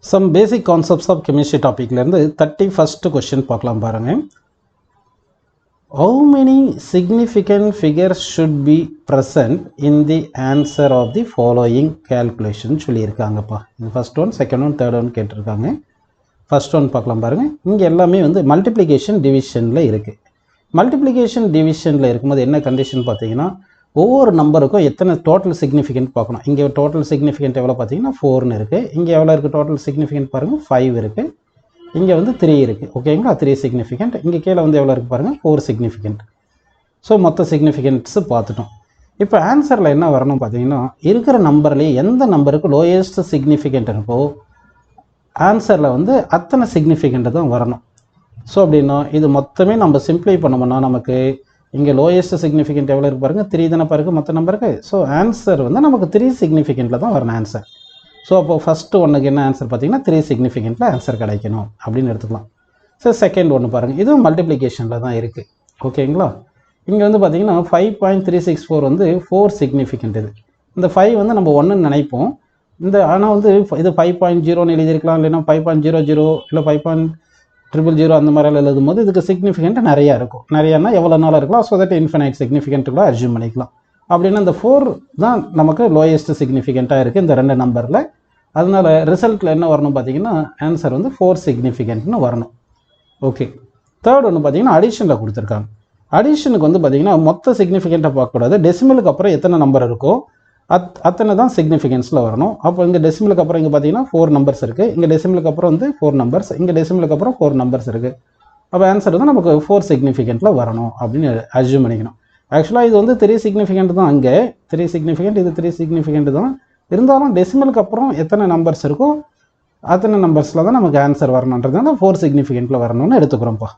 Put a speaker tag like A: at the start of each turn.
A: Some basic concepts of chemistry topic லேருந்து 31st question பார்க்கலாம் பாருங்க. How many significant figures should be present in the answer of the following calculation சொல்லியிருக்காங்கப்பா. இது first one, second one, third one கேட்டிருக்காங்க. first one பார்க்கலாம் பாருங்க. இங்கே எல்லாமே வந்து multiplication divisionல இருக்கு. multiplication divisionல இருக்கும்போது என்ன கண்டிஷன் பார்த்தீங்கன்னா ஒவ்வொரு நம்பருக்கும் எத்தனை டோட்டல் சிக்னிஃபிகண்ட் பார்க்கணும். இங்கே டோட்டல் சிக்னிஃபிகண்ட் எவ்வளோ பார்த்தீங்கன்னா 4ன்னு இருக்குது. இங்கே எவ்வளோ இருக்குது டோட்டல் சிக்னிஃபிகண்ட் பாருங்கள் 5 இருக்குது. இங்கே வந்து 3 இருக்குது. ஓகேங்களா, 3 சிக்னிஃபிகண்ட். இங்கே கீழே வந்து எவ்வளோ இருக்குது பாருங்கள் 4 சிக்னிஃபிகண்ட். ஸோ மொத்த சிக்னிஃபிகண்ட்ஸு பார்த்துட்டோம். இப்போ ஆன்சரில் என்ன வரணும் பார்த்தீங்கன்னா இருக்கிற நம்பர்லேயே எந்த நம்பருக்கு லோயஸ்ட் சிக்னிஃபிகண்ட் இருக்கோ ஆன்சரில் வந்து அத்தனை சிக்னிஃபிகண்ட்டு தான் வரணும். ஸோ அப்படின்னா இது மொத்தமே நம்ம சிம்ப்ளை பண்ணோம்னா நமக்கு இங்கே லோயஸ்ட் சிக்னிஃபிகண்ட் எவ்வளோ இருக்கு பாருங்கள் 3 தானே பாருங்கள் மொத்த நம்பருக்கு. ஸோ ஆன்சர் வந்து நமக்கு 3 சிக்னிஃபிகண்ட்டில் தான் வரணும் ஆன்சர். ஸோ அப்போ ஃபஸ்ட்டு ஒன்றுக்கு என்ன ஆன்சர் பார்த்தீங்கன்னா 3 சிக்னிஃபிகண்ட்டில் ஆன்சர் கிடைக்கணும் அப்படின்னு எடுத்துக்கலாம். ஸோ செகண்ட் ஒன்று பாருங்கள், இதுவும் மல்டிப்ளிகேஷனில் தான் இருக்குது. ஓகேங்களா, இங்கே வந்து பார்த்தீங்கன்னா 5.364 வந்து 4 சிக்னிஃபிகண்ட். இது இந்த 5 வந்து நம்ம 1ன்னு நினைப்போம். இந்த ஆனால் வந்து இது 5.0ன்னு எழுதியிருக்கலாம், இல்லைன்னா 5.00 இல்லை 5.000 அந்த மாதிரிலாம் எழுதும் போது இதுக்கு சிக்னிஃபிகண்ட் நிறையா இருக்கும். நிறையானா எவ்வளோ நாளாக இருக்கலாம். ஸோ தட் இன்ஃபினைட் சிக்னிஃபிகண்ட் கூட அர்ஜூம் பண்ணிக்கலாம். அப்படின்னா இந்த 4 தான் நமக்கு லோயஸ்ட் சிக்னிஃபிகண்ட்டாக இருக்குது இந்த ரெண்டு நம்பரில். அதனால ரிசல்ட்டில் என்ன வரணும் பார்த்தீங்கன்னா ஆன்சர் வந்து 4 சிக்னிஃபிகண்ட்னு வரணும். ஓகே, தேர்ட் ஒன்று பார்த்தீங்கன்னா அடிஷனில் கொடுத்துருக்காங்க. அடிஷனுக்கு வந்து பார்த்தீங்கன்னா மொத்த சிக்னிஃபிகண்ட்டை பார்க்கக்கூடாது, டெசிமலுக்கு அப்புறம் எத்தனை நம்பர் இருக்கோ அத்தனை தான் சிக்னிஃபிகன்ஸில் வரணும். அப்போ இங்கே டெசிமலுக்கு அப்புறம் இங்கே பார்த்தீங்கன்னா 4 நம்பர்ஸ் இருக்குது. இங்கே டெசிமலுக்கு அப்புறம் வந்து 4 நம்பர்ஸ், இங்கே டெசிமலுக்கு அப்புறம் 4 நம்பர்ஸ் இருக்குது. அப்போ ஆன்சர் வந்து நமக்கு 4 சிக்னிஃபிகண்ட்டில் வரணும் அப்படின்னு அஸ்யூம் பண்ணிக்கணும். ஆக்சுவலாக இது வந்து 3 சிக்னிஃபிகண்ட் தான். அங்கே 3 சிக்னிஃபிகண்ட், இது 3 சிக்னிஃபிகண்ட் தான். இருந்தாலும் டெசிமலுக்கு அப்புறம் எத்தனை நம்பர்ஸ் இருக்கோ அத்தனை நம்பர்ஸில் தான் நமக்கு ஆன்சர் வரணுன்றதுனால 4 சிக்னிஃபிகண்ட்டில் வரணும்னு எடுத்துக்கிறோம்ப்பா.